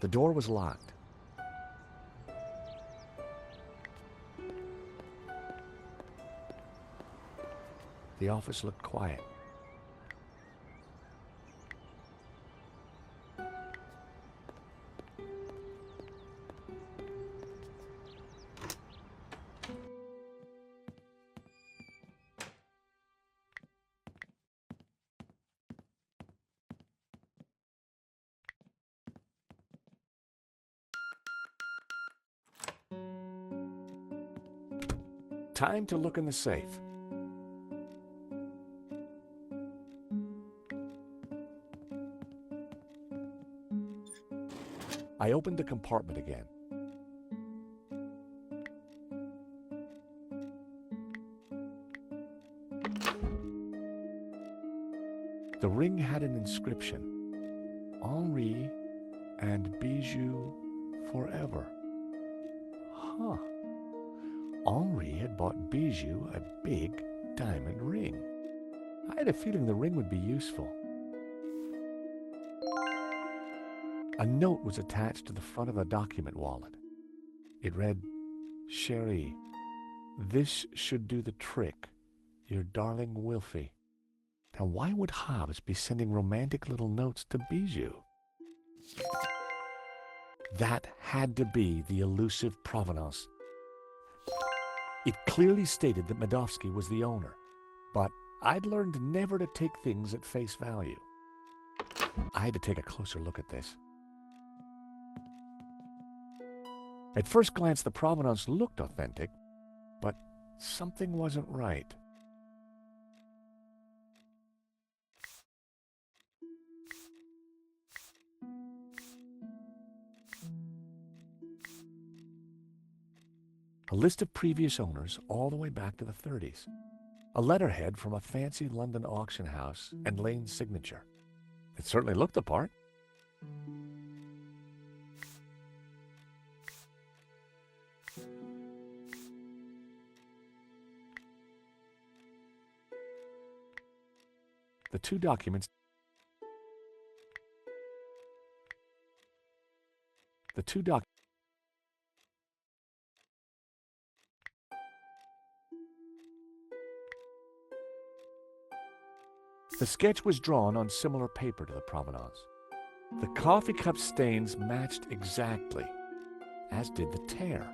The door was locked. The office looked quiet. Time to look in the safe. I opened the compartment again. The ring had an inscription: Henri and Bijou forever. Huh. Henri had bought Bijou a big diamond ring. I had a feeling the ring would be useful. A note was attached to the front of the document wallet. It read, "Chérie, this should do the trick. Your darling Wilfie." Now, why would Hobbs be sending romantic little notes to Bijou? That had to be the elusive provenance. It clearly stated that Medovsky was the owner, but I'd learned never to take things at face value. I had to take a closer look at this. At first glance, the provenance looked authentic, but something wasn't right. A list of previous owners all the way back to the 30s. A letterhead from a fancy London auction house and Lane's signature. It certainly looked the part. The two documents The sketch was drawn on similar paper to the provenance. The coffee cup stains matched exactly, as did the tear.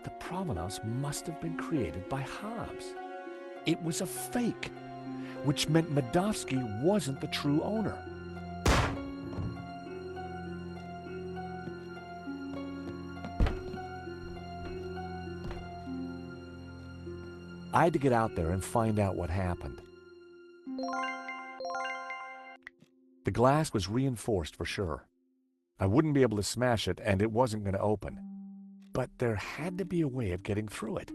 The provenance must have been created by Hobbs. It was a fake, which meant Medovsky wasn't the true owner. I had to get out there and find out what happened. The glass was reinforced for sure. I wouldn't be able to smash it, and it wasn't going to open. But there had to be a way of getting through it.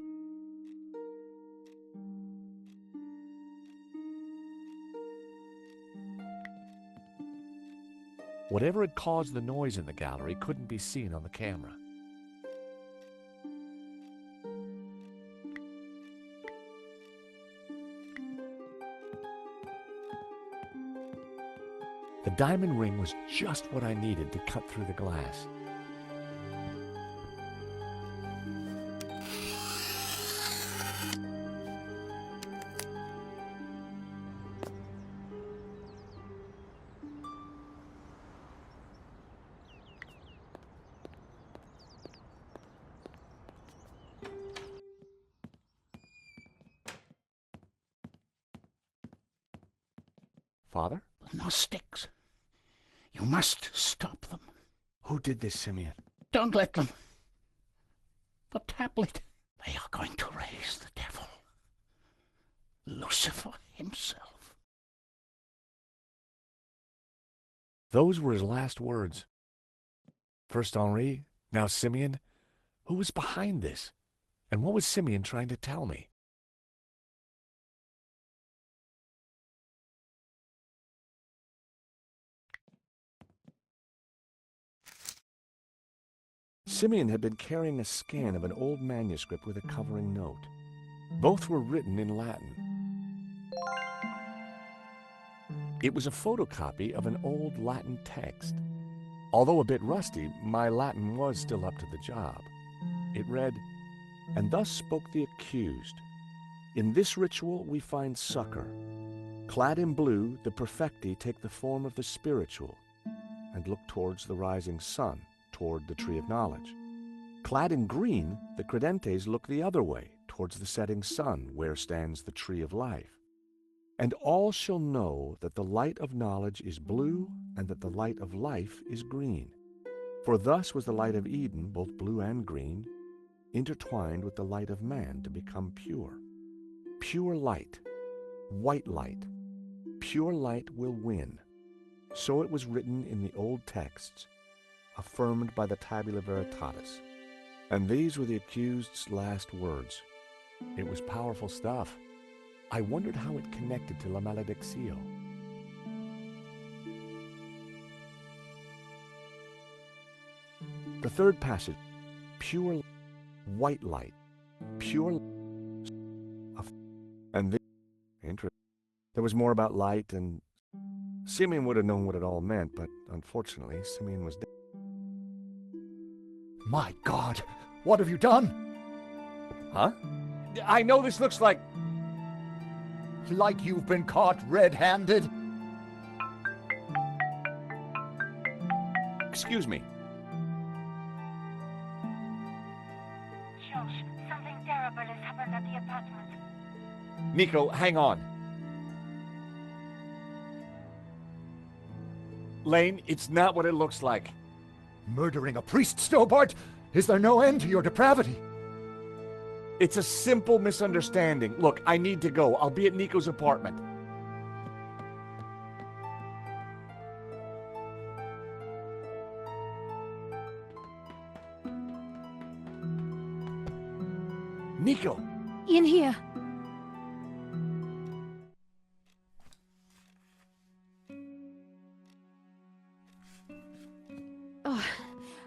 Whatever had caused the noise in the gallery couldn't be seen on the camera. The diamond ring was just what I needed to cut through the glass. Father? No sticks. You must stop them. Who did this, Simeon? Don't let them. The tablet. They are going to raise the devil. Lucifer himself. Those were his last words. First Henri, now Simeon. Who was behind this? And what was Simeon trying to tell me? Simeon had been carrying a scan of an old manuscript with a covering note. Both were written in Latin. It was a photocopy of an old Latin text. Although a bit rusty, my Latin was still up to the job. It read, "And thus spoke the accused. In this ritual we find succor. Clad in blue, the perfecti take the form of the spiritual and look towards the rising sun, toward the tree of knowledge. Clad in green, the credentes look the other way, towards the setting sun, where stands the tree of life. And all shall know that the light of knowledge is blue, and that the light of life is green. For thus was the light of Eden, both blue and green, intertwined with the light of man to become pure. Pure light, white light, pure light will win." So it was written in the old texts, affirmed by the Tabula Veritatis. And these were the accused's last words. It was powerful stuff. I wondered how it connected to La Maledictio. The third passage, pure white light, pure, and there was more about light, and Simeon would have known what it all meant, but unfortunately, Simeon was dead. My God, what have you done? Huh? I know this looks like... Like you've been caught red-handed? Excuse me. Josh, something terrible has happened at the apartment. Nico, hang on. Lane, it's not what it looks like. Murdering a priest, Stobart? Is there no end to your depravity? It's a simple misunderstanding. Look, I need to go. I'll be at Nico's apartment. Nico! In here. Oh,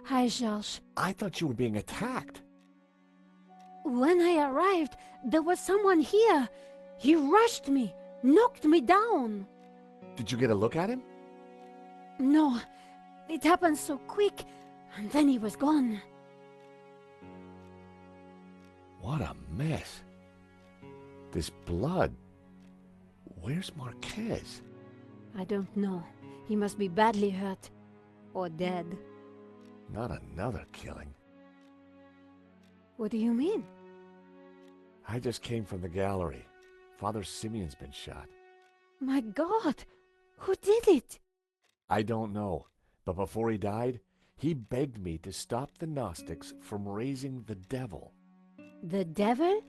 hi, George. I thought you were being attacked. When I arrived, there was someone here. He rushed me, knocked me down. Did you get a look at him? No, it happened so quick, and then he was gone. What a mess. This blood. Where's Marquez? I don't know. He must be badly hurt. Or dead. Not another killing. What do you mean? I just came from the gallery. Father Simeon's been shot. My God! Who did it? I don't know, but before he died, he begged me to stop the Gnostics from raising the devil. The devil?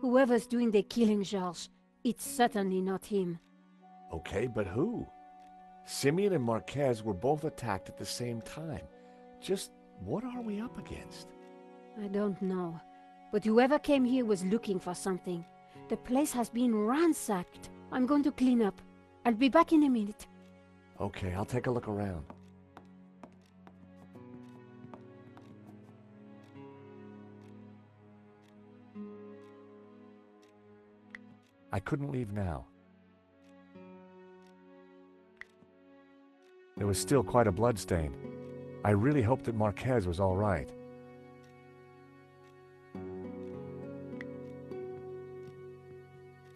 Whoever's doing the killing, Georges, it's certainly not him. Okay, but who? Simeon and Marquez were both attacked at the same time. Just what are we up against? I don't know. But whoever came here was looking for something. The place has been ransacked. I'm going to clean up. I'll be back in a minute. Okay, I'll take a look around. I couldn't leave now. There was still quite a bloodstain. I really hoped that Marquez was all right.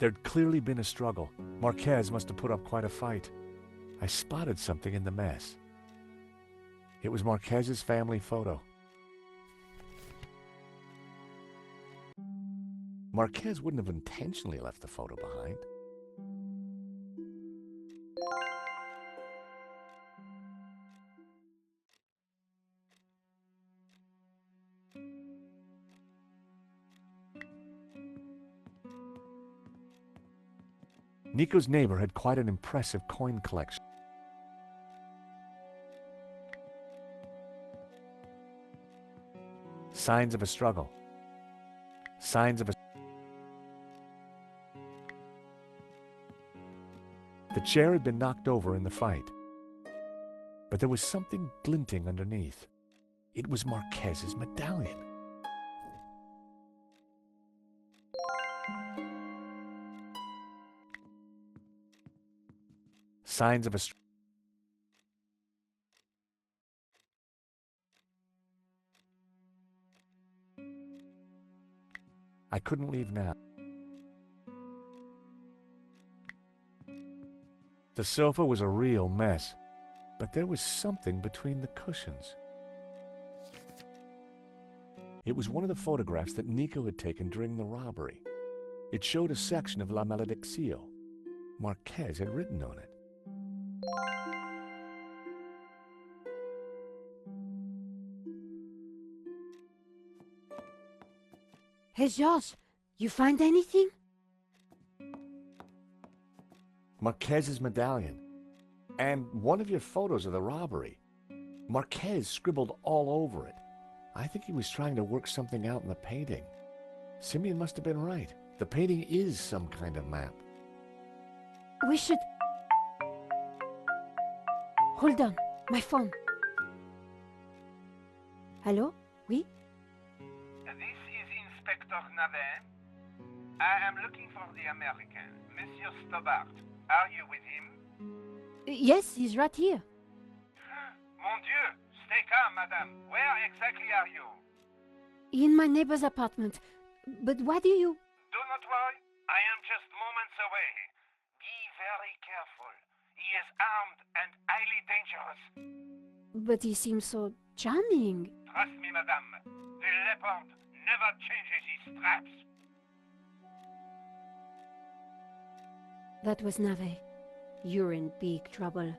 There'd clearly been a struggle. Marquez must have put up quite a fight. I spotted something in the mess. It was Marquez's family photo. Marquez wouldn't have intentionally left the photo behind. Nico's neighbor had quite an impressive coin collection. Signs of a struggle. Signs of a... The chair had been knocked over in the fight. But there was something glinting underneath. It was Marquez's medallion. Signs of a... I couldn't leave now. The sofa was a real mess, but there was something between the cushions. It was one of the photographs that Nico had taken during the robbery. It showed a section of La Malediccio. Marquez had written on it. Hey, George, you find anything? Marquez's medallion. And one of your photos of the robbery. Marquez scribbled all over it. I think he was trying to work something out in the painting. Simeon must have been right. The painting is some kind of map. We should... Hold on, my phone. Hello? Oui? This is Inspector Navet. I am looking for the American, Monsieur Stobart. Are you with him? Yes, he's right here. Mon Dieu! Stay calm, madame. Where exactly are you? In my neighbor's apartment. But why do you... Do not worry. I am just moments away. Be very careful. He is armed and highly dangerous. But he seems so charming. Trust me, madame. The leopard never changes his straps. That was Nave. You're in big trouble.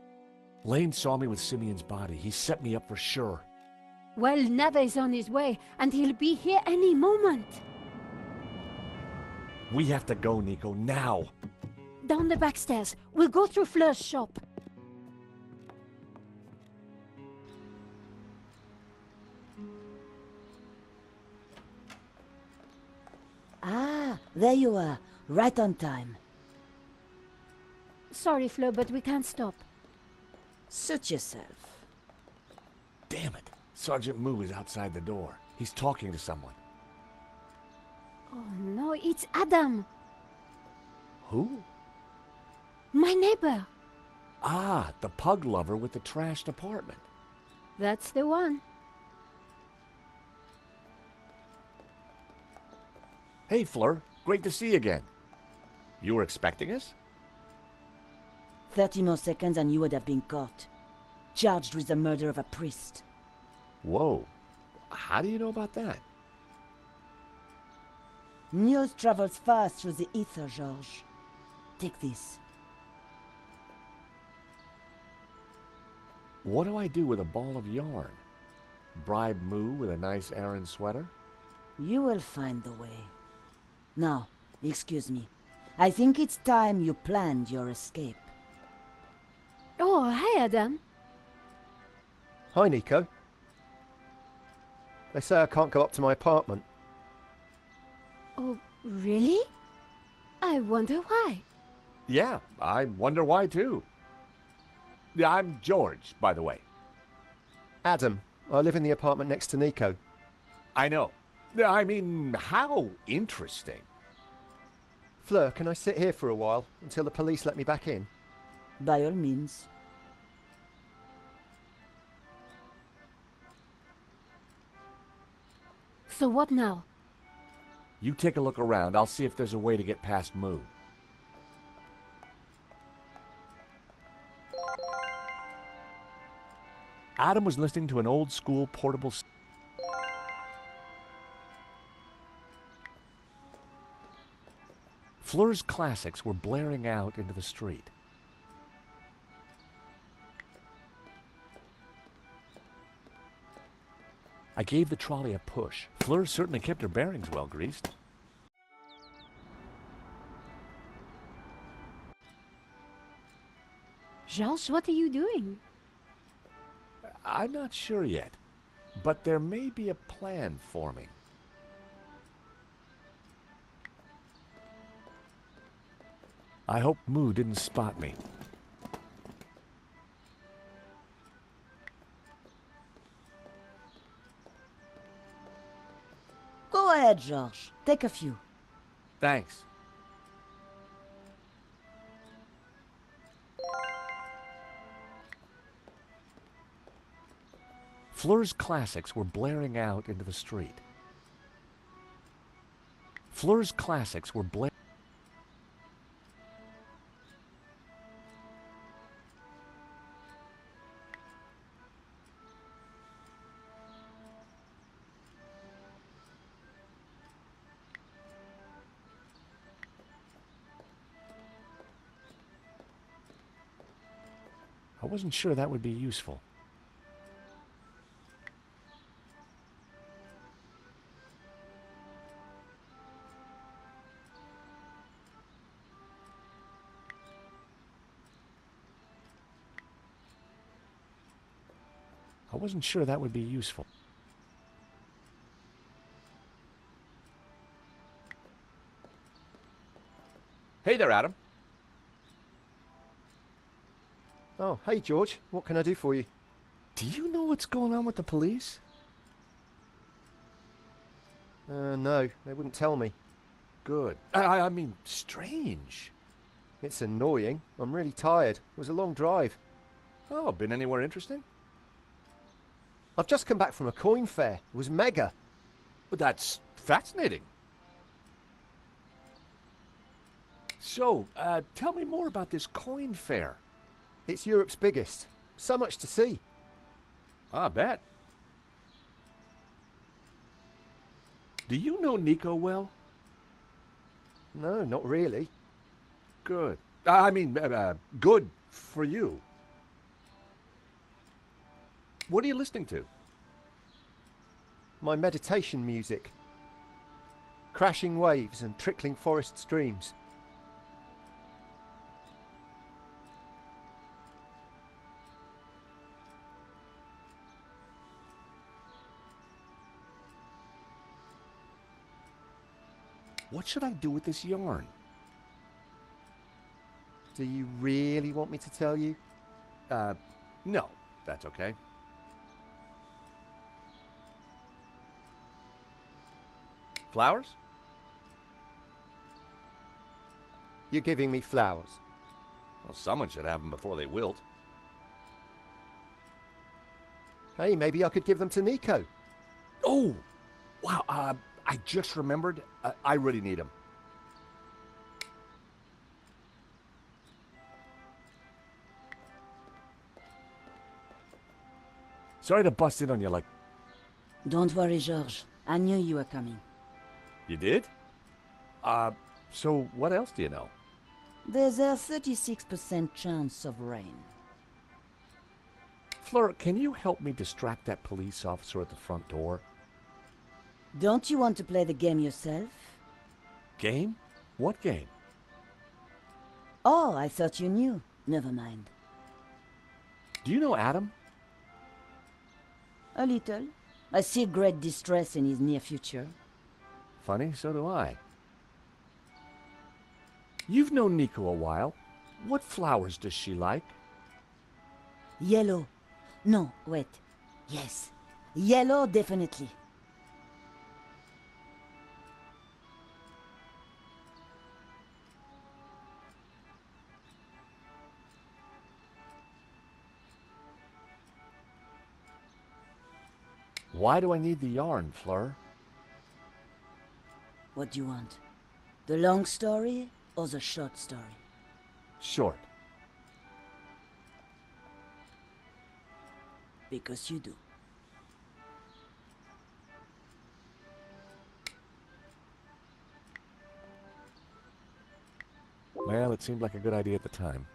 Lane saw me with Simeon's body. He set me up for sure. Well, Nave's on his way, and he'll be here any moment. We have to go, Nico, now. Down the back stairs. We'll go through Fleur's shop. Ah, there you are. Right on time. Sorry, Fleur, but we can't stop. Suit yourself. Damn it. Sergeant Moo is outside the door. He's talking to someone. Oh no, it's Adam. Who? My neighbor. Ah, the pug lover with the trashed apartment. That's the one. Hey, Fleur. Great to see you again. You were expecting us? 30 more seconds and you would have been caught. Charged with the murder of a priest. Whoa. How do you know about that? News travels fast through the ether, Georges. Take this. What do I do with a ball of yarn? Bribe Moo with a nice Aran sweater? You will find the way. Now, excuse me. I think it's time you planned your escape. Oh, hi, Adam. Hi, Nico. They say I can't go up to my apartment. Oh, really? I wonder why. Yeah, I wonder why too. Yeah, I'm George, by the way. Adam, I live in the apartment next to Nico. I know. I mean, how interesting. Fleur, can I sit here for a while until the police let me back in? By all means. So what now? You take a look around. I'll see if there's a way to get past Moo. Adam was listening to an old-school portable... Fleur's classics were blaring out into the street. I gave the trolley a push. Fleur certainly kept her bearings well greased. Georges, what are you doing? I'm not sure yet, but there may be a plan forming. I hope Moo didn't spot me. Go ahead, Georges. Take a few. Thanks. Fleur's classics were blaring out into the street. Fleur's classics were I wasn't sure that would be useful. I wasn't sure that would be useful. Hey there, Adam. Oh, hey George, what can I do for you? Do you know what's going on with the police? No, they wouldn't tell me. Good. I mean, strange. It's annoying. I'm really tired. It was a long drive. Oh, been anywhere interesting? I've just come back from a coin fair. It was mega. Well, that's fascinating. So, tell me more about this coin fair. It's Europe's biggest. So much to see. I bet. Do you know Nico well? No, not really. Good. I mean, good for you. What are you listening to? My meditation music. Crashing waves and trickling forest streams. What should I do with this yarn? Do you really want me to tell you? No, that's okay. Flowers? You're giving me flowers. Well, someone should have them before they wilt. Hey, maybe I could give them to Nico. Oh! Wow, I just remembered. I really need them. Sorry to bust in on you like... Don't worry, George. I knew you were coming. You did? So what else do you know? There's a 36% chance of rain. Fleur, can you help me distract that police officer at the front door? Don't you want to play the game yourself? Game? What game? Oh, I thought you knew. Never mind. Do you know Adam? A little. I see great distress in his near future. Funny, so do I. You've known Nico a while. What flowers does she like? Yellow. No, wait. Yes. Yellow, definitely. Why do I need the yarn, Fleur? What do you want? The long story or the short story? Short. Because you do. Well, it seemed like a good idea at the time.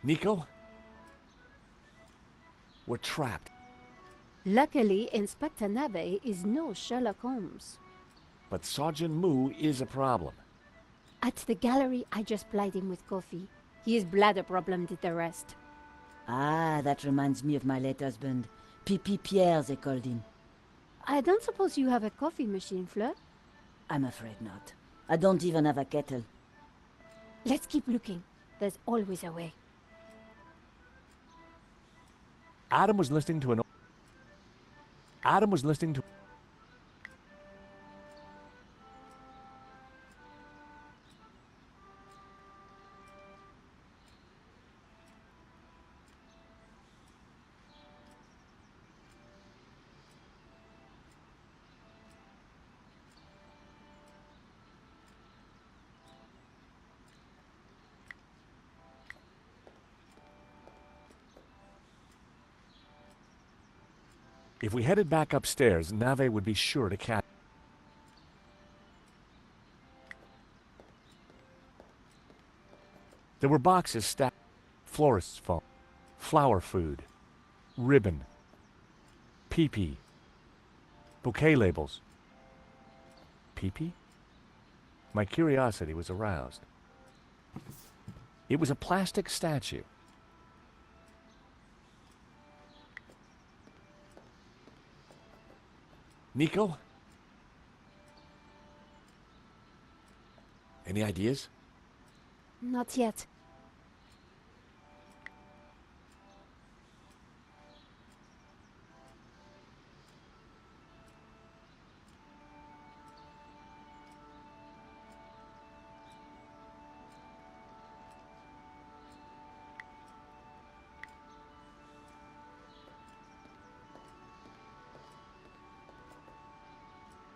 Nico? We're trapped. Luckily, Inspector Nave is no Sherlock Holmes. But Sergeant Moo is a problem. At the gallery, I just plied him with coffee. His bladder problem did the rest. Ah, that reminds me of my late husband. Pipi Pierre, they called him. I don't suppose you have a coffee machine, Fleur? I'm afraid not. I don't even have a kettle. Let's keep looking. There's always a way. Adam was listening to If we headed back upstairs, Nave would be sure to catch. There were boxes stacked, florist's foam, flower food, ribbon, pee-pee, bouquet labels. Pee-pee? My curiosity was aroused. It was a plastic statue. Nico? Any ideas? Not yet.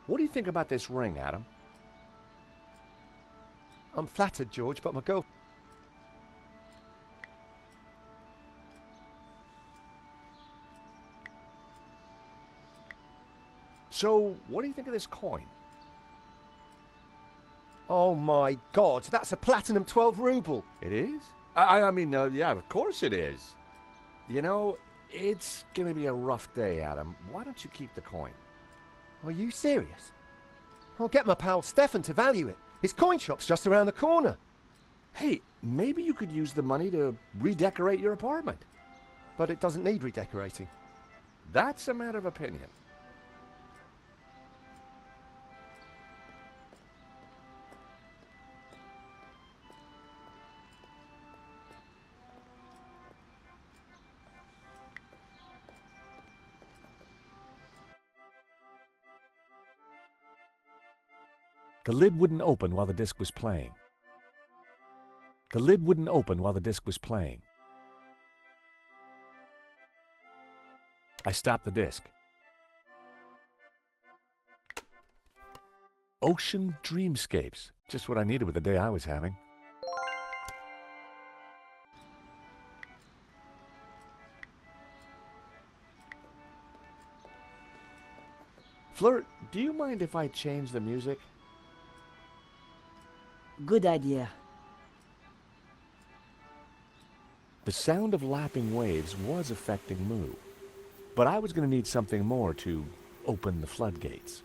What do you think about this ring, Adam? I'm flattered, George, but my girl... So, what do you think of this coin? Oh my God, that's a platinum 12 ruble. It is? I mean, yeah, of course it is. You know, it's gonna be a rough day, Adam. Why don't you keep the coin? Are you serious? I'll get my pal Stefan to value it. His coin shop's just around the corner. Hey, maybe you could use the money to redecorate your apartment. But it doesn't need redecorating. That's a matter of opinion. The lid wouldn't open while the disc was playing. The lid wouldn't open while the disc was playing. I stopped the disc. Ocean Dreamscapes. Just what I needed with the day I was having. Flirt, do you mind if I change the music? Good idea. The sound of lapping waves was affecting Moo, but I was going to need something more to open the floodgates.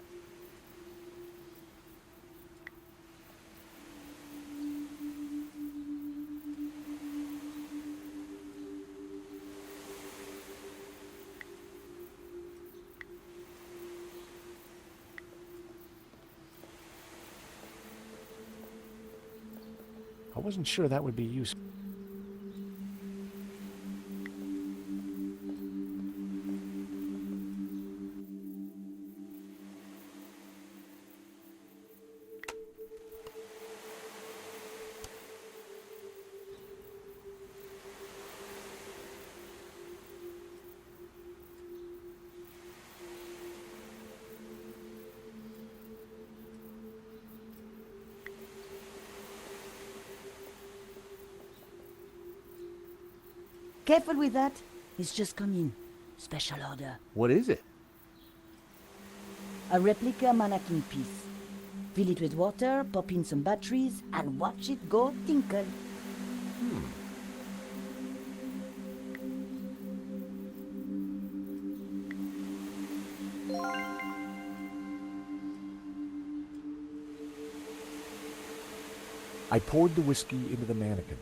I wasn't sure that would be useful. Careful with that. It's just come in. Special order. What is it? A replica mannequin piece. Fill it with water, pop in some batteries, and watch it go tinkle. I poured the whiskey into the mannequin.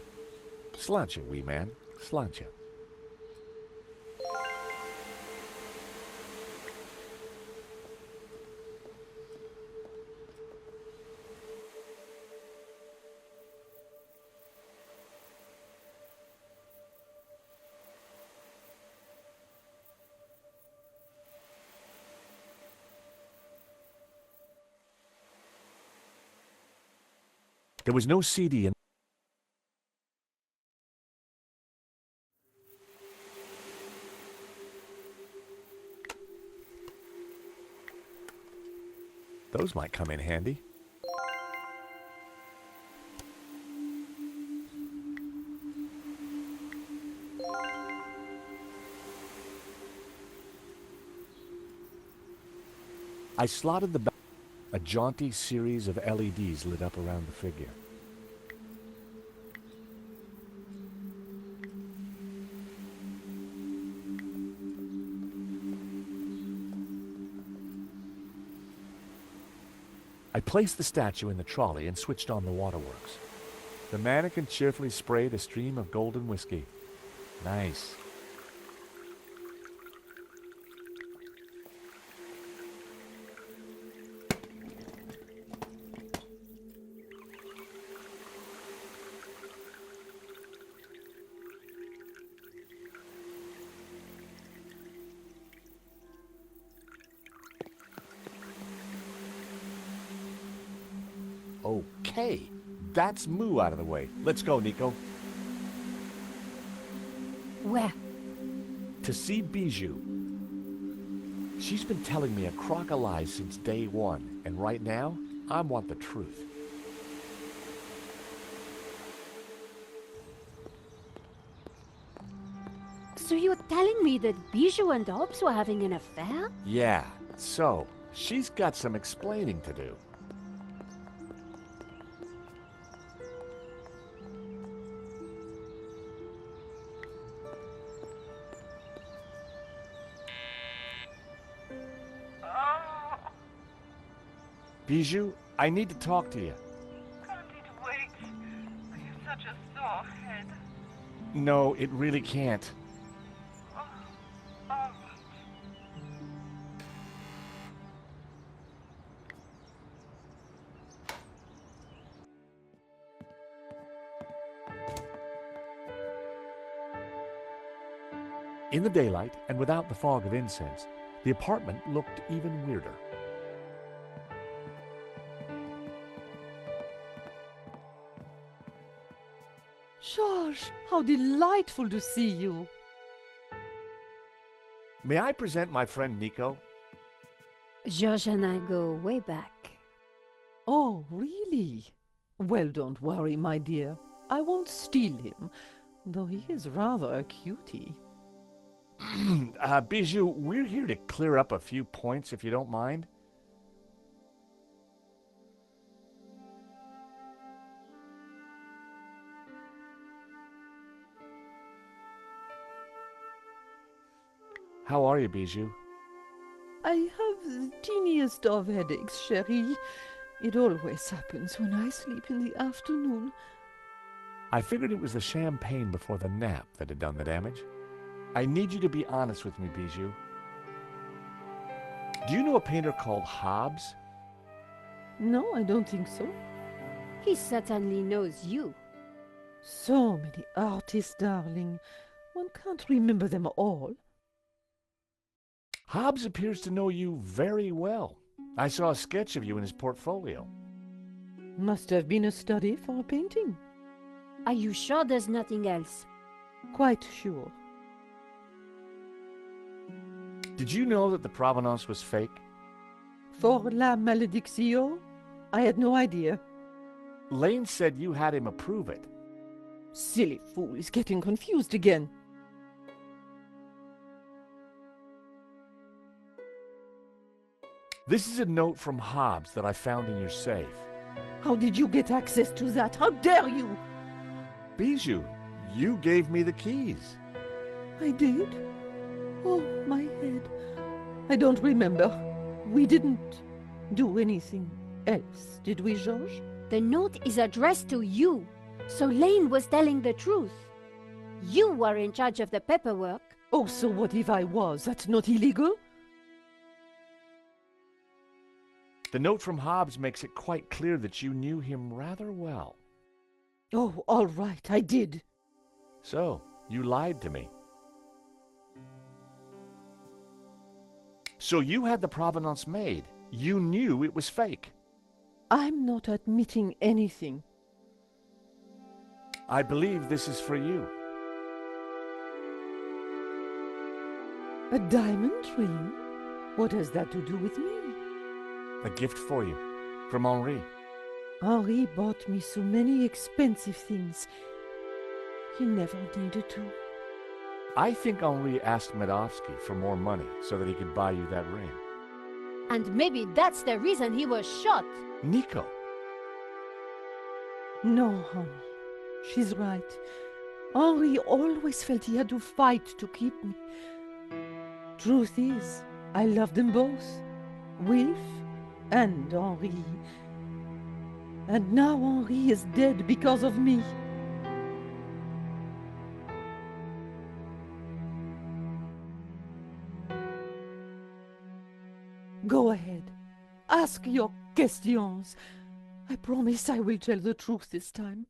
Sláinte, wee man. Sláinte. There was no CD in. Those might come in handy. I slotted the back. A jaunty series of LEDs lit up around the figure. I placed the statue in the trolley and switched on the waterworks. The mannequin cheerfully sprayed a stream of golden whiskey. Nice. Okay, that's Moo out of the way. Let's go, Nico. Where? To see Bijou. She's been telling me a crock of lies since day one, and right now, I want the truth. So you're telling me that Bijou and Hobbs were having an affair? Yeah, so, she's got some explaining to do. Bijou, I need to talk to you. Can't it wait? I have such a sore head. No, it really can't. Oh, all right. In the daylight, and without the fog of incense, the apartment looked even weirder. George, how delightful to see you. May I present my friend Nico? George and I go way back. Oh, really? Well, don't worry, my dear. I won't steal him, though he is rather a cutie. Bijou, we're here to clear up a few points, if you don't mind. How are you, Bijou? I have the teeniest of headaches, chérie. It always happens when I sleep in the afternoon. I figured it was the champagne before the nap that had done the damage. I need you to be honest with me, Bijou. Do you know a painter called Hobbs? No, I don't think so. He certainly knows you. So many artists, darling. One can't remember them all. Hobbs appears to know you very well. I saw a sketch of you in his portfolio. Must have been a study for a painting. Are you sure there's nothing else? Quite sure. Did you know that the provenance was fake? For la malédiction? I had no idea. Lane said you had him approve it. Silly fool is getting confused again. This is a note from Hobbs that I found in your safe. How did you get access to that? How dare you? Bijou, you gave me the keys. I did? Oh, my head. I don't remember. We didn't do anything else, did we, Georges? The note is addressed to you, so Lane was telling the truth. You were in charge of the paperwork. Oh, so what if I was? That's not illegal? The note from Hobbs makes it quite clear that you knew him rather well. Oh, all right, I did. So, you lied to me. So you had the provenance made. You knew it was fake. I'm not admitting anything. I believe this is for you. A diamond ring? What has that to do with me? A gift for you, from Henri. Henri bought me so many expensive things. He never needed to. I think Henri asked Medovsky for more money so that he could buy you that ring. And maybe that's the reason he was shot. Nico, No, honey. She's right. Henri always felt he had to fight to keep me. Truth is, I love them both. Wilf and Henri. And now Henri is dead because of me. Go ahead. Ask your questions. I promise I will tell the truth this time.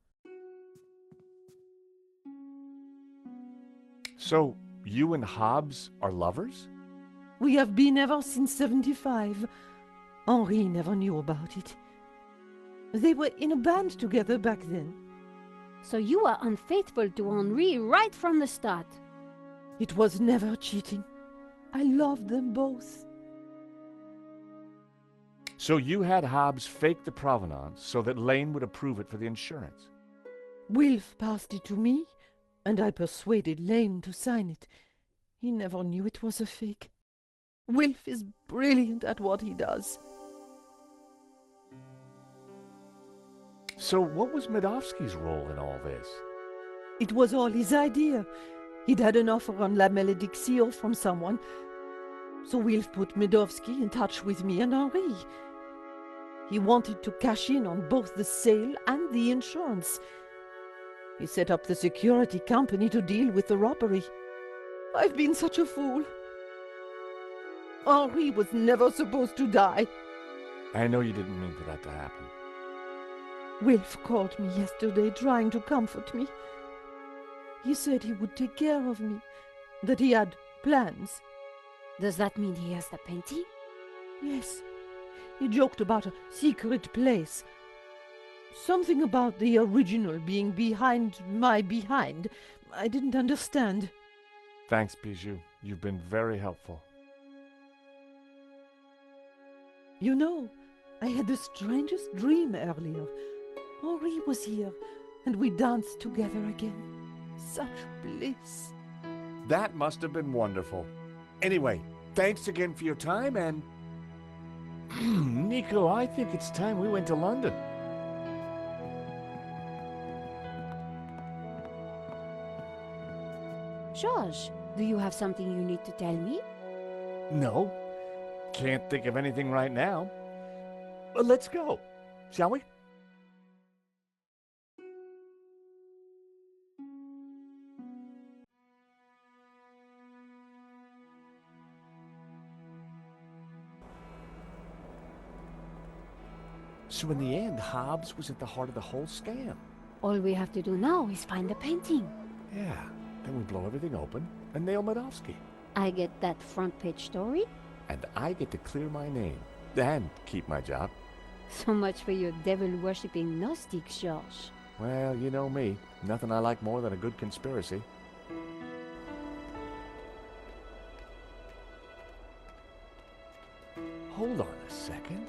so you and Hobbs are lovers? We have been ever since 75. Henri never knew about it. They were in a band together back then. So you were unfaithful to Henri right from the start. It was never cheating. I loved them both. So you had Hobbs fake the provenance so that Lane would approve it for the insurance? Wilf passed it to me, and I persuaded Lane to sign it. He never knew it was a fake. Wilf is brilliant at what he does. So what was Medovsky's role in all this? It was all his idea. He'd had an offer on La Malédiction from someone. So Wilf put Medovsky in touch with me and Henri. He wanted to cash in on both the sale and the insurance. He set up the security company to deal with the robbery. I've been such a fool. Henri was never supposed to die. I know you didn't mean for that to happen. Wilf called me yesterday trying to comfort me. He said he would take care of me, that he had plans. Does that mean he has the painting? Yes, he joked about a secret place. Something about the original being behind my behind. I didn't understand. Thanks, Bijou. You've been very helpful. You know, I had the strangest dream earlier. Henri was here, and we danced together again. Such bliss. That must have been wonderful. Anyway, thanks again for your time, and... Nico, I think it's time we went to London. George, do you have something you need to tell me? No, can't think of anything right now. But let's go, shall we? So in the end, Hobbs was at the heart of the whole scam. All we have to do now is find the painting. Yeah, then we blow everything open and nail Medovsky. I get that front page story. And I get to clear my name and keep my job. So much for your devil-worshipping Gnostic, George. Well, you know me. Nothing I like more than a good conspiracy. Hold on a second.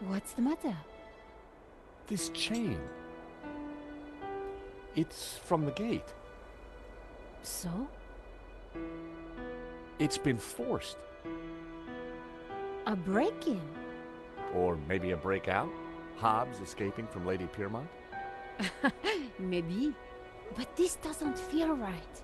What's the matter? This chain. It's from the gate. So? It's been forced. A break-in? Or maybe a breakout? Hobbs escaping from Lady Piermont? Maybe. But this doesn't feel right.